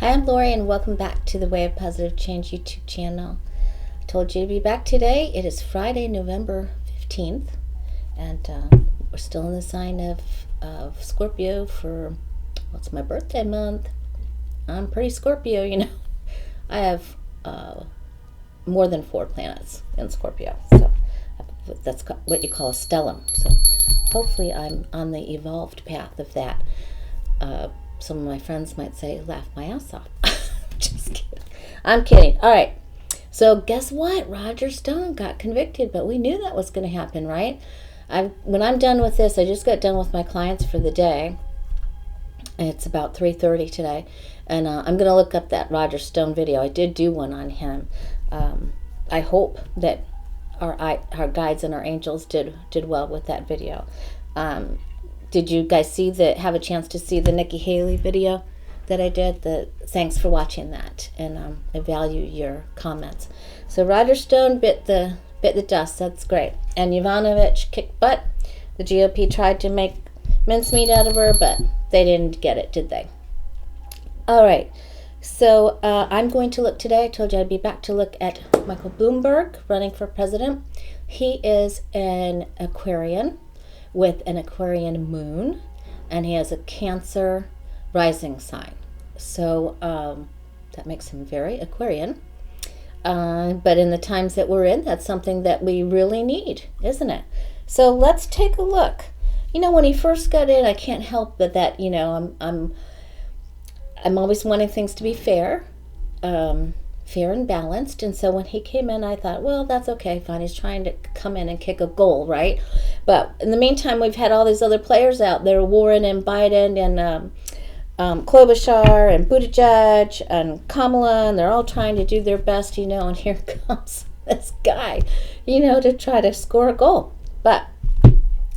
Hi, I'm Lori, and welcome back to the Way of Positive Change YouTube channel. I told you to be back today. It is Friday, November 15th, and we're still in the sign of Scorpio for, what's my birthday month? I'm pretty Scorpio, you know. I have more than 4 planets in Scorpio, so that's what you call a stellium. So hopefully I'm on the evolved path of that. Some of my friends might say, laugh my ass off. Just kidding. I'm kidding. All right. So guess what? Roger Stone got convicted, but we knew that was going to happen, right? When I'm done with this, I just got done with my clients for the day. It's about 3:30 today, and I'm going to look up that Roger Stone video. I did do one on him. I hope that our guides and our angels did well with that video. Did you guys have a chance to see the Nikki Haley video that I did? Thanks for watching that, and I value your comments. So Roger Stone bit the dust. That's great. And Yovanovitch kicked butt. The GOP tried to make mincemeat out of her, but they didn't get it, did they? All right. So I'm going to look today. I told you I'd be back to look at Michael Bloomberg running for president. He is an Aquarian with an Aquarian moon, and he has a Cancer rising sign. So that makes him very Aquarian. But in the times that we're in, that's something that we really need, isn't it? So let's take a look. You know, when he first got in, I can't help but that, you know, I'm always wanting things to be fair and balanced. And so when he came in, I thought, well, that's okay, fine. He's trying to come in and kick a goal, right? But in the meantime, we've had all these other players out there, Warren and Biden and Klobuchar and Buttigieg and Kamala, and they're all trying to do their best, you know, and here comes this guy, you know, to try to score a goal. But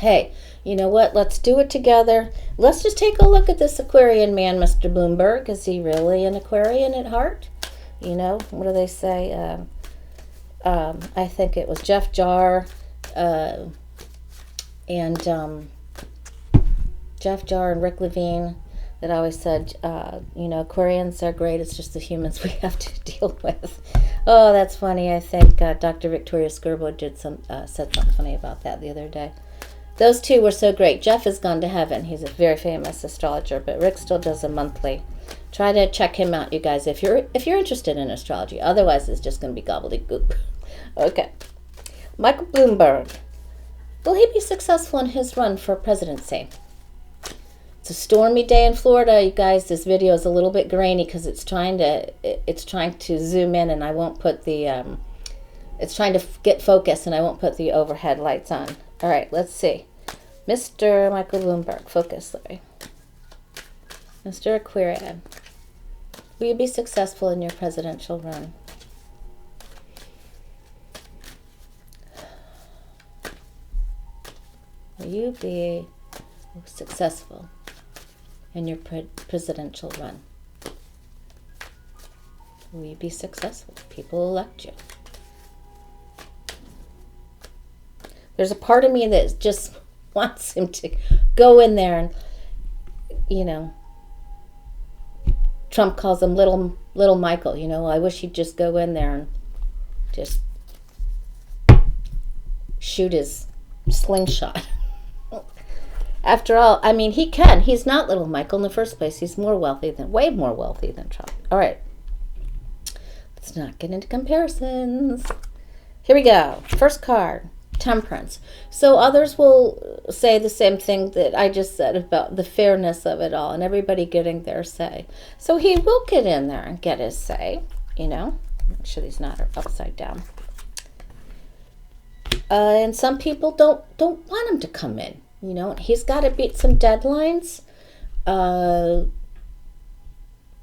hey, you know what? Let's do it together. Let's just take a look at this Aquarian man, Mr. Bloomberg. Is he really an Aquarian at heart? You know, what do they say? I think it was Jeff Jarr and Rick Levine that always said, you know, Aquarians are great. It's just the humans we have to deal with. Oh, that's funny. I think Dr. Victoria Skirbo said something funny about that the other day. Those two were so great. Jeff has gone to heaven. He's a very famous astrologer, but Rick still does a monthly. Try to check him out, you guys, if you're interested in astrology. Otherwise, it's just going to be gobbledygook. Okay. Michael Bloomberg. Will he be successful in his run for presidency? It's a stormy day in Florida, you guys. This video is a little bit grainy because it's trying to zoom in, and I won't put the it's trying to get focus, and I won't put the overhead lights on. All right, let's see. Mr. Michael Bloomberg, focus, Larry. Mr. Aquarian, will you be successful in your presidential run? Will you be successful in your presidential run? Will you be successful? People elect you. There's a part of me that just wants him to go in there and, you know, Trump calls him little Michael, you know. I wish he'd just go in there and just shoot his slingshot. After all, I mean, he can. He's not little Michael in the first place. He's way more wealthy than Trump. All right. Let's not get into comparisons. Here we go. First card. Temperance. So others will say the same thing that I just said about the fairness of it all and everybody getting their say. So he will get in there and get his say, you know. Make sure these not upside down. And some people don't want him to come in, you know. He's got to beat some deadlines.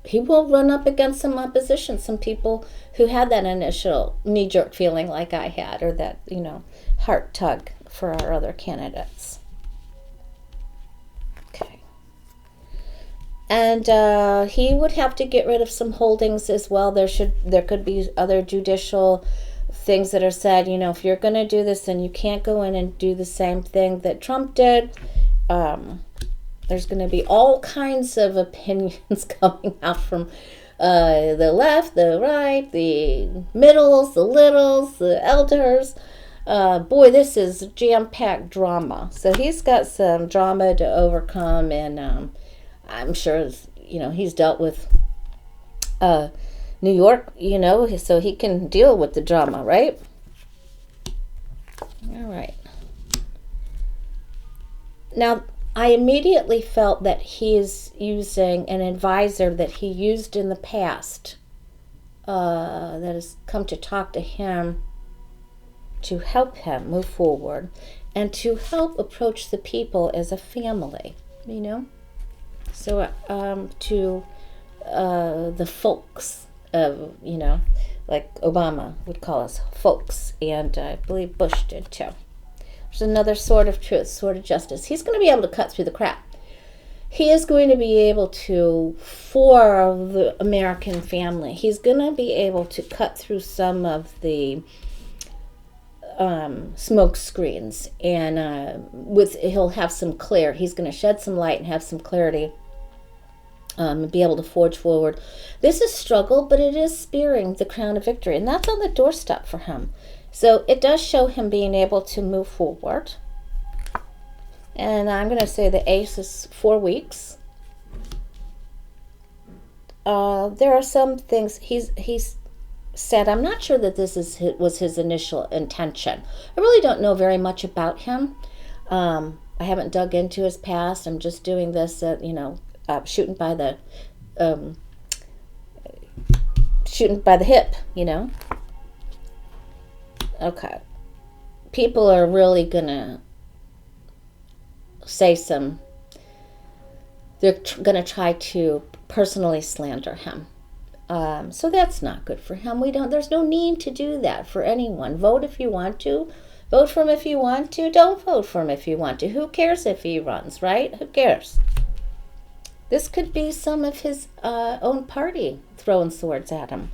He will run up against some opposition, some people who had that initial knee-jerk feeling like I had, or that, you know, heart tug for our other candidates. Okay. And he would have to get rid of some holdings as well. There could be other judicial things that are said, you know, if you're going to do this, then you can't go in and do the same thing that Trump did. There's going to be all kinds of opinions coming out from the left, the right, the middles, the littles, the elders. Boy, this is jam-packed drama. So he's got some drama to overcome, and I'm sure, he's dealt with New York, so he can deal with the drama, right? All right. Now, I immediately felt that he's using an advisor that he used in the past that has come to talk to him to help him move forward and to help approach the people as a family, So to the folks of, like Obama would call us folks, and I believe Bush did too. There's another sort of truth, sort of justice. He's going to be able to cut through the crap. He is going to be able to, for the American family, he's going to be able to cut through some of the smoke screens, and he'll have some he's going to shed some light and have some clarity, and be able to forge forward. This is struggle, but it is spearing the crown of victory, and that's on the doorstep for him. So it does show him being able to move forward. And I'm going to say the ace is 4 weeks. There are some things he's said. I'm not sure that this was his initial intention. I really don't know very much about him. I haven't dug into his past. I'm just doing this, shooting by the hip, Okay. People are really gonna say they're gonna try to personally slander him. So that's not good for him. There's no need to do that for anyone. Vote if you want to. Vote for him if you want to. Don't vote for him if you want to. Who cares if he runs, right? Who cares? This could be some of his own party throwing swords at him.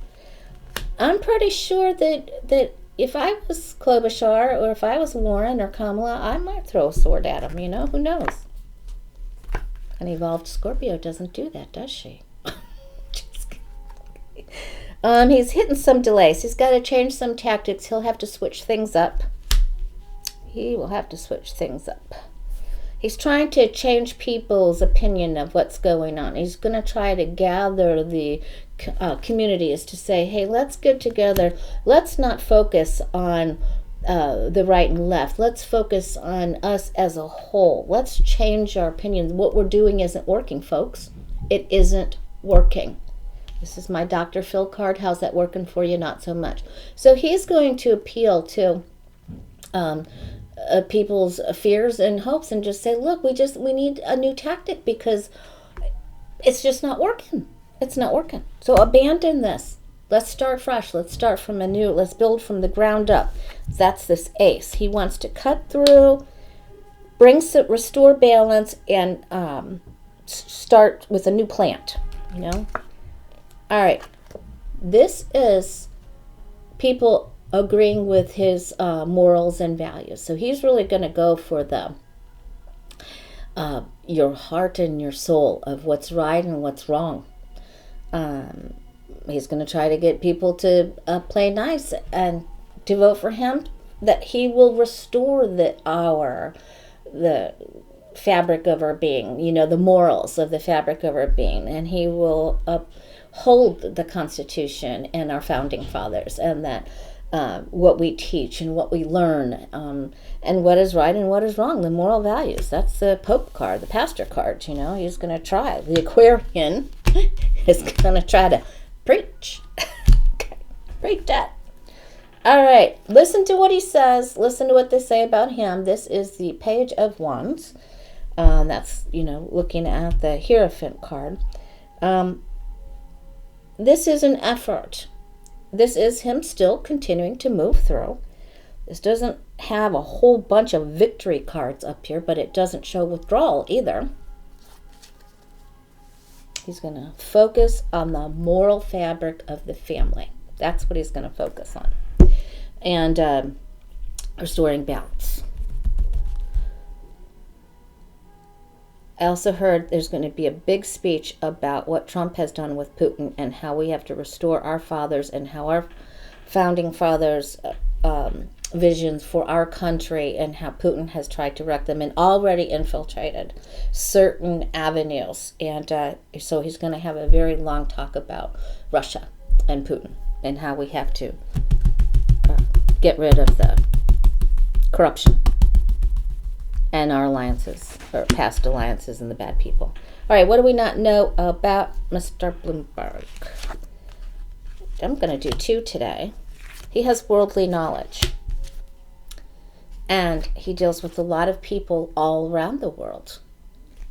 I'm pretty sure that if I was Klobuchar, or if I was Warren or Kamala, I might throw a sword at him, who knows? An evolved Scorpio doesn't do that, does she? Just kidding. He's hitting some delays. He's got to change some tactics. He'll have to switch things up. He will have to switch things up. He's trying to change people's opinion of what's going on. He's going to try to gather the communities to say, hey, let's get together. Let's not focus on the right and left. Let's focus on us as a whole. Let's change our opinions. What we're doing isn't working, folks. It isn't working. This is my Dr. Phil card. How's that working for you? Not so much. So he's going to appeal to people's fears and hopes and just say, look, we need a new tactic because it's just not working. It's not working. So abandon this. Let's start fresh. Let's start from anew. Let's build from the ground up. That's this ace. He wants to cut through, restore balance, and start with a new plant. All right. This is people agreeing with his morals and values. So he's really going to go for your heart and your soul of what's right and what's wrong. He's going to try to get people to play nice and to vote for him, that he will restore the fabric of our being, the morals of the fabric of our being, and he will uphold the Constitution and our founding fathers, and that what we teach and what we learn, and what is right and what is wrong, the moral values. That's the Pope card, the pastor card. He's going to try. The Aquarian is going to try to preach. Okay. Preach that. All right. Listen to what he says. Listen to what they say about him. This is the Page of Wands. That's, looking at the Hierophant card. This is an effort. This is him still continuing to move through. This doesn't have a whole bunch of victory cards up here, but it doesn't show withdrawal either. He's going to focus on the moral fabric of the family. That's what he's going to focus on. And restoring balance. I also heard there's going to be a big speech about what Trump has done with Putin and how we have to restore our fathers and how our founding fathers' visions for our country and how Putin has tried to wreck them and already infiltrated certain avenues. And so he's going to have a very long talk about Russia and Putin and how we have to get rid of the corruption and our alliances, or past alliances, and the bad people. All right, what do we not know about Mr. Bloomberg? I'm going to do 2 today. He has worldly knowledge, and he deals with a lot of people all around the world,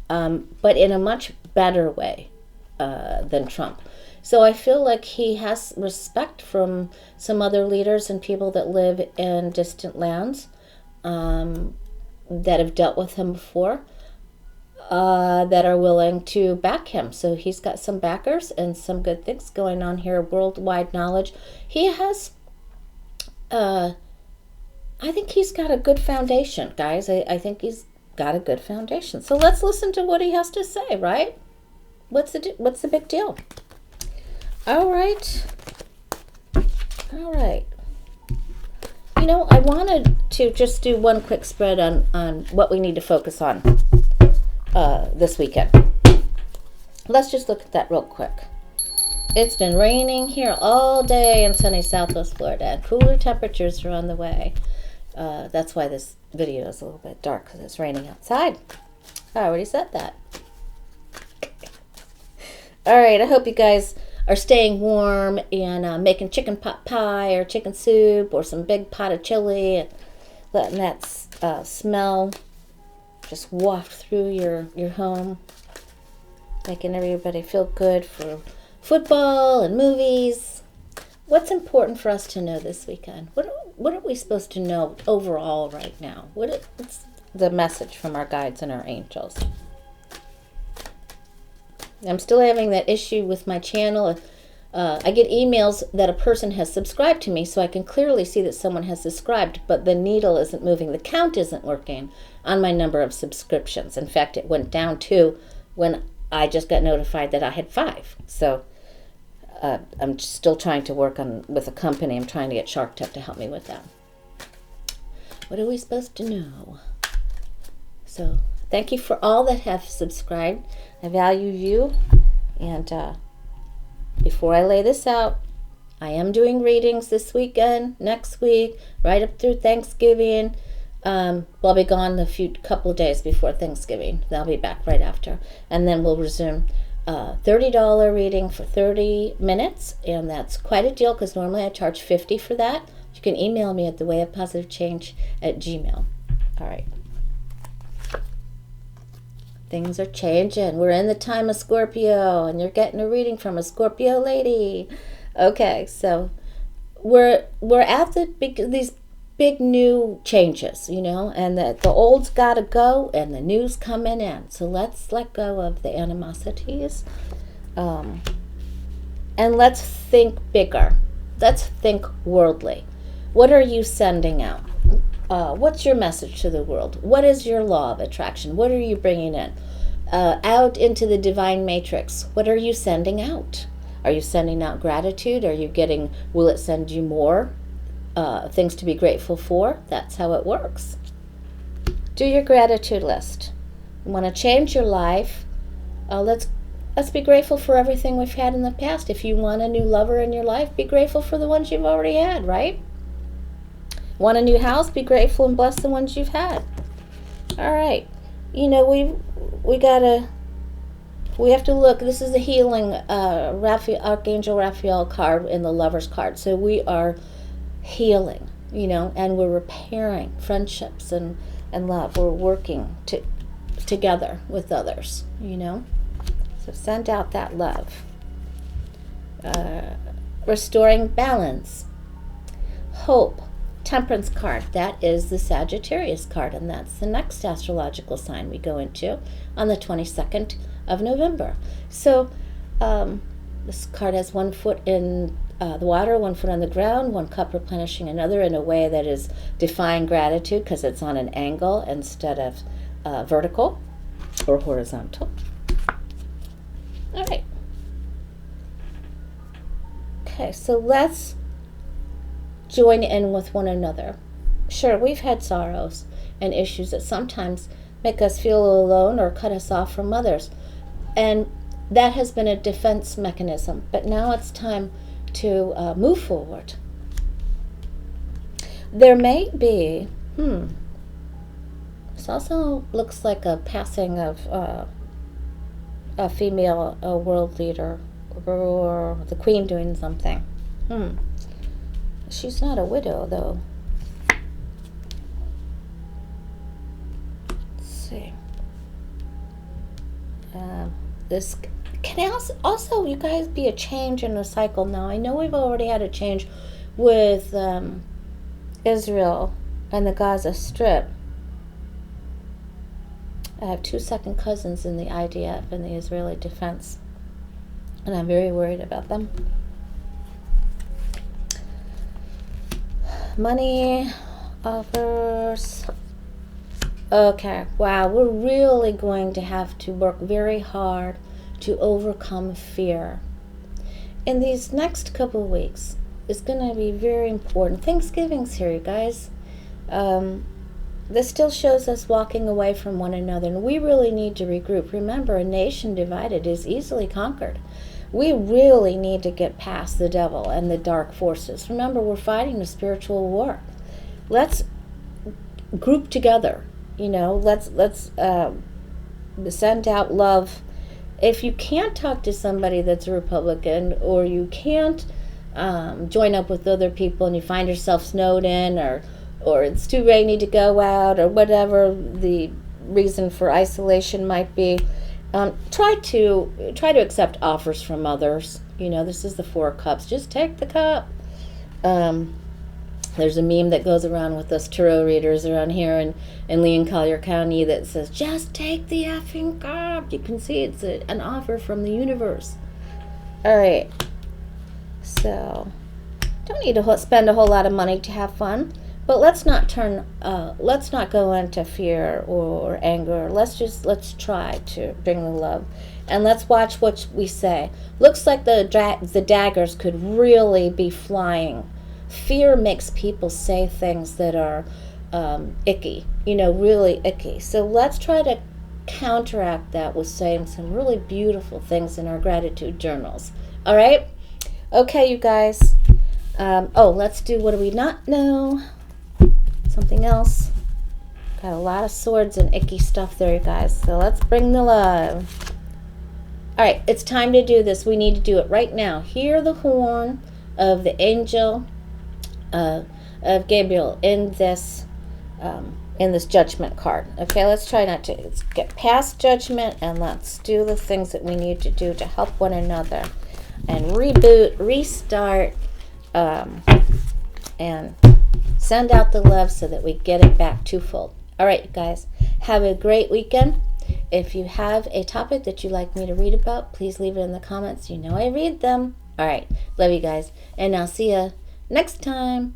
but in a much better way than Trump. So I feel like he has respect from some other leaders and people that live in distant lands, that have dealt with him before, that are willing to back him. So he's got some backers and some good things going on here, worldwide knowledge. He has, I think he's got a good foundation, guys. I think he's got a good foundation. So let's listen to what he has to say, right? What's the big deal? All right. You know, I wanted to just do one quick spread on what we need to focus on this weekend. Let's just look at that real quick. It's been raining here all day in sunny Southwest Florida, and cooler temperatures are on the way. That's why this video is a little bit dark, because it's raining outside. I already said that. All right, I hope you guys are staying warm and making chicken pot pie or chicken soup or some big pot of chili, and letting that smell just waft through your home, making everybody feel good for football and movies. What's important for us to know this weekend? What are we supposed to know overall right now? What's the message from our guides and our angels? I'm still having that issue with my channel. I get emails that a person has subscribed to me, so I can clearly see that someone has subscribed, but the needle isn't moving. The count isn't working on my number of subscriptions. In fact, it went down 2 when I just got notified that I had 5. So I'm still trying to work with a company. I'm trying to get Shark Tech to help me with that. What are we supposed to know? So thank you for all that have subscribed. I value you. And before I lay this out, I am doing readings this weekend, next week, right up through Thanksgiving. I'll be gone a couple of days before Thanksgiving. I'll be back right after. And then we'll resume $30 reading for 30 minutes. And that's quite a deal, because normally I charge $50 for that. You can email me at thewayofpositivechange@gmail.com. All right. Things are changing. We're in the time of Scorpio, and you're getting a reading from a Scorpio lady. Okay, so we're at these big new changes, and the old's got to go, and the new's coming in. So let's let go of the animosities, and let's think bigger. Let's think worldly. What are you sending out? What's your message to the world? What is your law of attraction? What are you bringing in? Out into the divine matrix. What are you sending out? Are you sending out gratitude? Will it send you more things to be grateful for? That's how it works. Do your gratitude list. You want to change your life? Let's be grateful for everything we've had in the past. If you want a new lover in your life, be grateful for the ones you've already had, right? Want a new house? Be grateful and bless the ones you've had. All right. We have to look. This is the healing Archangel Raphael card in the Lover's card. So we are healing, and we're repairing friendships and love. We're working together with others, So send out that love. Restoring balance. Hope. Temperance card, that is the Sagittarius card, and that's the next astrological sign we go into on the 22nd of November. So this card has 1 foot in the water, 1 foot on the ground, 1 cup replenishing another in a way that is defying gratitude, because it's on an angle instead of vertical. or horizontal. All right. Okay, so let's join in with one another. Sure, we've had sorrows and issues that sometimes make us feel alone or cut us off from others. And that has been a defense mechanism. But now it's time to move forward. There may be, this also looks like a passing of a female world leader, or the queen doing something. She's not a widow, though. Let's see. This can also, you guys, be a change in a cycle now. I know we've already had a change with Israel and the Gaza Strip. I have 2 second cousins in the IDF and the Israeli Defense, and I'm very worried about them. Money offers. Okay, wow, we're really going to have to work very hard to overcome fear. In these next couple of weeks, it's going to be very important. Thanksgiving's here, you guys. This still shows us walking away from one another, and we really need to regroup. Remember, a nation divided is easily conquered. We really need to get past the devil and the dark forces. Remember, we're fighting a spiritual war. Let's group together. Let's send out love. If you can't talk to somebody that's a Republican, or you can't join up with other people, and you find yourself snowed in, or it's too rainy to go out, or whatever the reason for isolation might be, try to accept offers from others. This is the 4 cups. Just take the cup. There's a meme that goes around with us tarot readers around here in Lee and Collier County that says, just take the effing cup. You can see it's an offer from the universe. All right. So, don't need to spend a whole lot of money to have fun. But let's not go into fear or anger. Let's try to bring the love. And let's watch what we say. Looks like the daggers could really be flying. Fear makes people say things that are icky, really icky. So let's try to counteract that with saying some really beautiful things in our gratitude journals. All right? Okay, you guys. Let's do what do we not know? Something else. Got a lot of swords and icky stuff there, you guys. So let's bring the love. All right, it's time to do this. We need to do it right now. Hear the horn of the angel of Gabriel in this judgment card. Okay, let's try not to. Let's get past judgment, and let's do the things that we need to do to help one another and reboot, restart, and send out the love so that we get it back twofold. All right, you guys, have a great weekend. If you have a topic that you'd like me to read about, please leave it in the comments. I read them. All right, love you guys, and I'll see you next time.